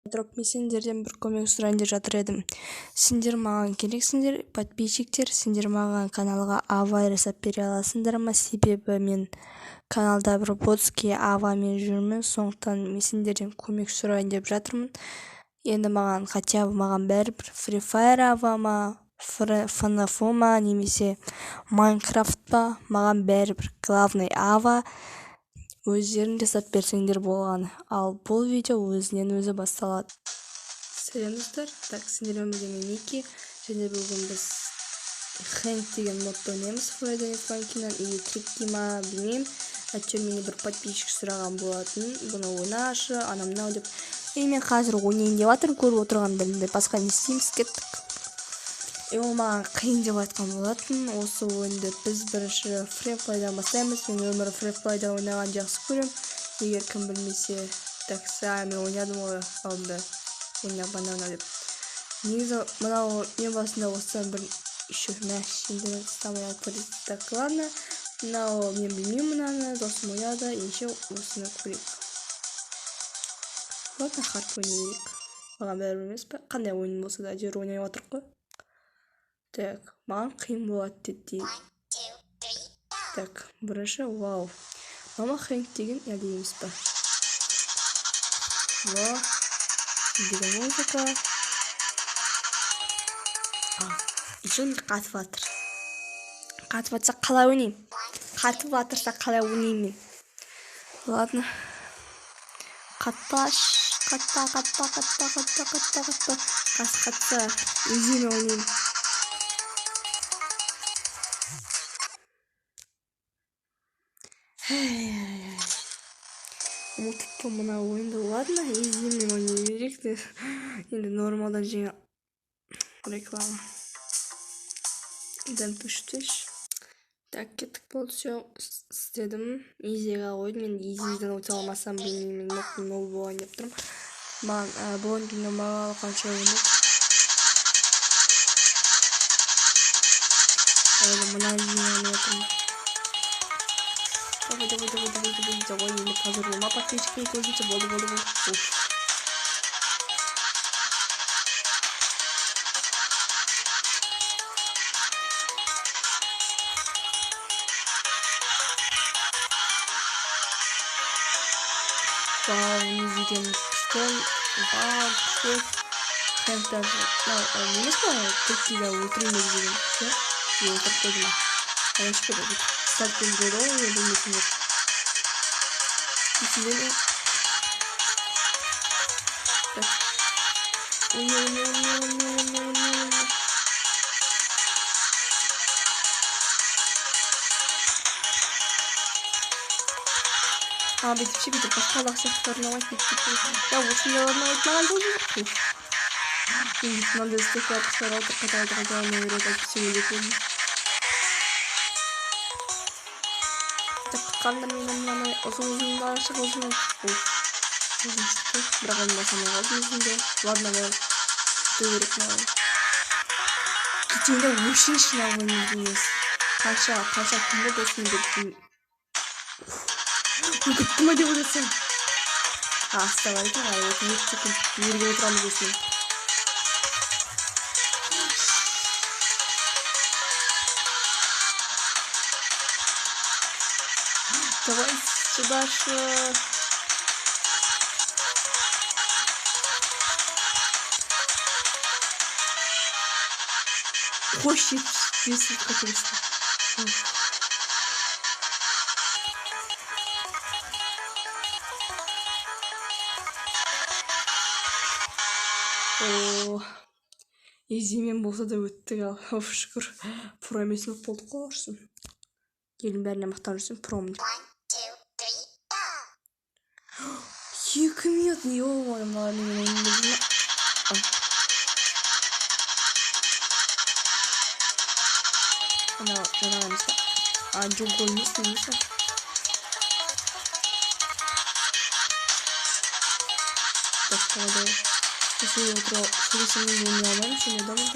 Дроп мен сендерден бір көмек сұрайын деп жатыр едім. Сендер маған керексіңдер, подписчиктер, сендер маған каналға ава жасап бере аласыңдар ма? Себебі мен каналда бір ботский авамен жүрмін, сондықтан мен сендерден көмек сұрайын деп жатырмын. Енді маған хотя бы маған бәрібір Free Fire ава ма, FNAF ма, немесе Minecraft па, маған бәрібір главный ава өздерің жасап берсеңдер болғаны. Ал бұл видео өзінен өзі басталады. Сәлем достар, так, сендермен бірге мен Ники, және бүгін біз Хэнк деген модты ойнаймыз Friday Night Funkin'-нан, или Трикки ма, білмеймін. Әйтеуір менен бір подписчик сұраған болатын, бұны ойнашы, анау-мынау деп. Мен қазір ойнайын деп жатырмын, көріп отырғандарыңдай, басқа не істейміз, кеттік. Ол маған қиын деп айтқан болатын. Осы ойынды біз бірінші фрипlayдан бастаймыз. Мен өмірі фрипlayда ойнаған жақсы көрем. Егер кім білмесе, такса мен ойнадым ғой алдында. Ойнап анау деп. Негізі мынау мен басында осыдан бір еще мәшинді стамай алып. Так, ладно. Мынау мен білмеймін мынаны, досым ойнады, еще осыны көрейік. Ладно, хард ойнайық. Маған бәрібір емес па? Қандай ойын болса да жер ойнай отырық қой. Так, маған қиын болады дейді. Так, бірінші, вау. Мама Хэнк деген әлейміз ба? Вау. Деген музыка. Жыл қатып атыр. Қатып атса қалай ойнайым? Қатып атырса қалай ойнайым мен? Ладно. Қатпаш. Қатпа. Қатса. Өзіме ойнайым. Ұмытып мына ойынды. Ладно, изимен ойнай беректі. Енді нормалдан жаңа реклама. Дәм пүштеш. Так, кеттік болды, все істедім. Изиға ойды, мен изиден өте алмасам білмеймін, нол болайын деп тұрмын. Маған бұл ойынды нормал қанша ойнап. Әлі мына изимен отырмын. Давай, енді қазір болма, подписчикпен көзінше болды. Вау, изиден күшкен, күшкен. Хэнк даже, немес па, Триккиға өлтірмек деген, все? Өлтіріп қойды ма? Алашқа да бүт. Сәлкен жойды ғой, білмесіңдер. Есіңдер ме? Так. Бүйтіп, басқа лақсақтарын алайық. Я осындайларын айтмаған болжым. Мынандай істеп қысқар алдық, қайталдыға үйрет сөйлетемін. Қандар менің мынаны ұзын-ұзындар шығылжын. Ұзын шықты, бірақ оны басамай қалдым өзінде. Ладно, бәл. Төверек маған. Кетейінде өшін шынау ойнайды емес. Қанша күнді досын беттім. Күтті ма деп ойласам. Асталар екен, осы 2 секунд ерге отырамыз өсін. Давай сюда же. Хочет весить, как весить. Изимен болса да өттік ал. Шүкір. Про емесін болдық қой. Елін бәріне мақтан жүрсің, промын. 2 минут не ойым, мен ойым. Анау жаңағымыз ба? Джунгол емес. Басқалады. Сөйлей отырау, сөйлесемін ойнай алмаймын, сені дамын.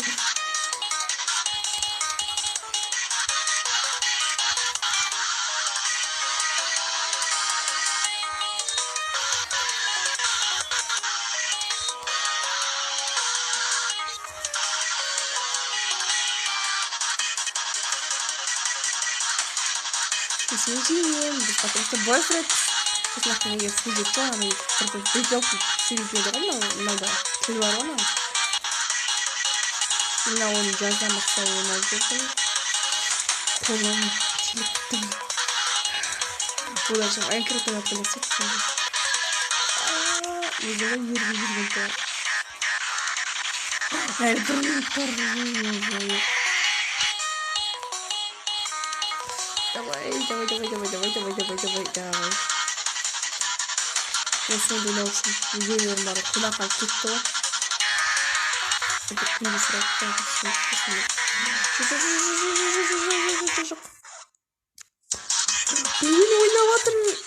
сен жинем, потому что бойфренд сосын неге сөйлейді ғой ана бүйтіп сөйлейді ғой мынада тіл бар ғой мына оны жазамаса ойнап жүрдім қолым телефон олар жаңа Майнкрафт ойнап келесек өзіме еріп жүрген тұр әлі 1 минут бар давай осыны ойнау үшін видеоларым бар құлаққа кетті ғой күнде сұрайды мен ойнап жатырмын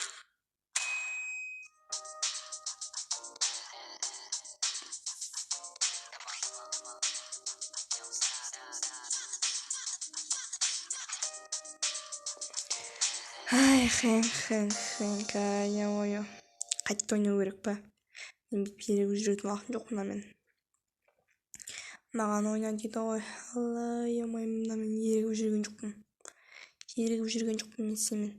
ай хэнка ой қайтып ойнау керек па мен бүйтіп ерігіп жүретін уақытым жоқ маған ойна дейді ғой алла мына мен ерігіп жүрген жоқпын мен сенімен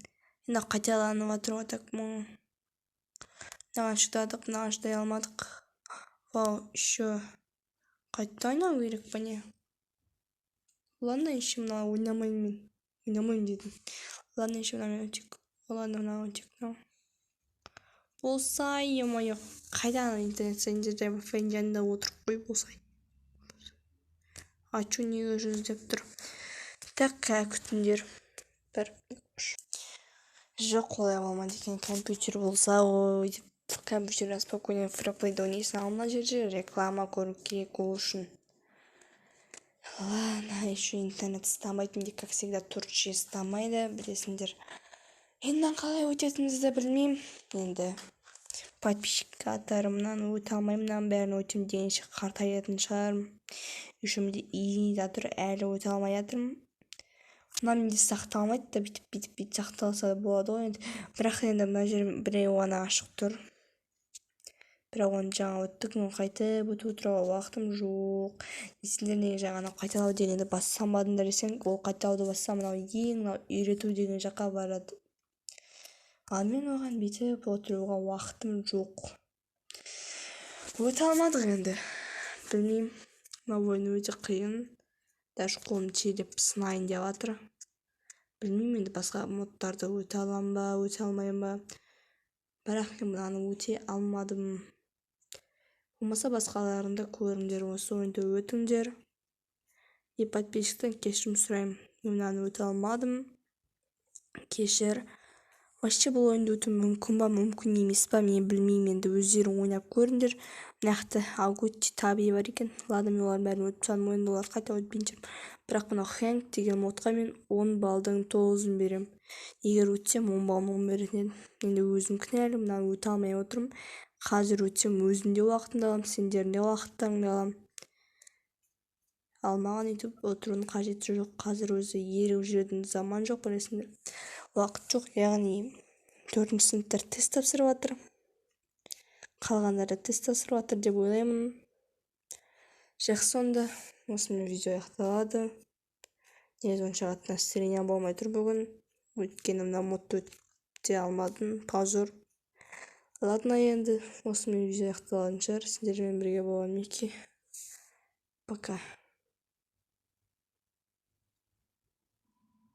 енді қайталанып жатыр ғой так мынаған шыдадық мынаған шыдай алмадық вау еще қайта ойнау керек па не ладно еще мына ойнамаймын дедім ладно еще мына өтек болсай ё-моё қайдан интернет сендерде фейн жанында отырып қой болсай ачу неге жүз деп тұр так күтіңдер бір жоқ олай болмайды екен компьютер болса ой деп компьютерде спокойно фриплейді ойнайсың ал мына жерде реклама көру керек ол үшін ладно еще интернет стамайды как всегда турчия стамайды білесіңдер енді қалай өтетінімізді білмеймін енді подписчиктерімнан өте алмаймын мынаның бәрін өтем дегенше қартаятын шығармын еще менде ида тұр әлі өте алмай жатырмын мына менде сақталмайды да бүйтіп сақталса болады ғой енді бірақ енді мына жер біреу ғана ашық тұр бірақ оны жаңа өттік қайтып өтіп отыруға уақытым жоқ сендер неге жаңа қайталау дегенді бассамадыңдар десең ол қайталауды бассам мынау үйрету деген жаққа барады ал мен оған бүйтіп отыруға уақытым жоқ өте алмадық енді білмеймін мына ойын өте қиын даже қолым тиелеп сынайын деп жатыр білмеймін енді басқа модтарды өте аламын ба өте алмаймын ба бірақ мен мынаны өте алмадым болмаса басқаларында көріңдер осы ойынды өтіңдер и подписчиктен кешірім сұраймын мен мынаны өте алмадым кешір вообще бұл ойынды өту мүмкін ба мүмкін емес па мен білмеймін енді өздерің ойнап көріңдер мынақты Агути Таби бар екен ладно мен олардың бәрін өтіп тастадым енді олар қайта өтпейінше бірақ мынау Хэнк деген модқа мен 10 балдың 9-ын беремін егер өтсем 10 балын беретін едім енді өзім кінәлі мынаны өте алмай отырмын қазір өтсем өзім де уақытымды аламын сендердің де уақыттарыңды аламын ал маған өйтіп отырудың қажеті жоқ қазір өзі ерігіп жүретін заман жоқ білесіңдер уақыт жоқ яғни 4-ші сыныптар тест тапсырып жатыр қалғандары тест тапсырып жатыр деп ойлаймын жақсы онда осымен видео аяқталады негізі онша қатты настроение болмай тұр бүгін өйткені мына модты өте алмадым позор ладно енді осымен видео аяқталатын шығар сендермен бірге болған Мики пока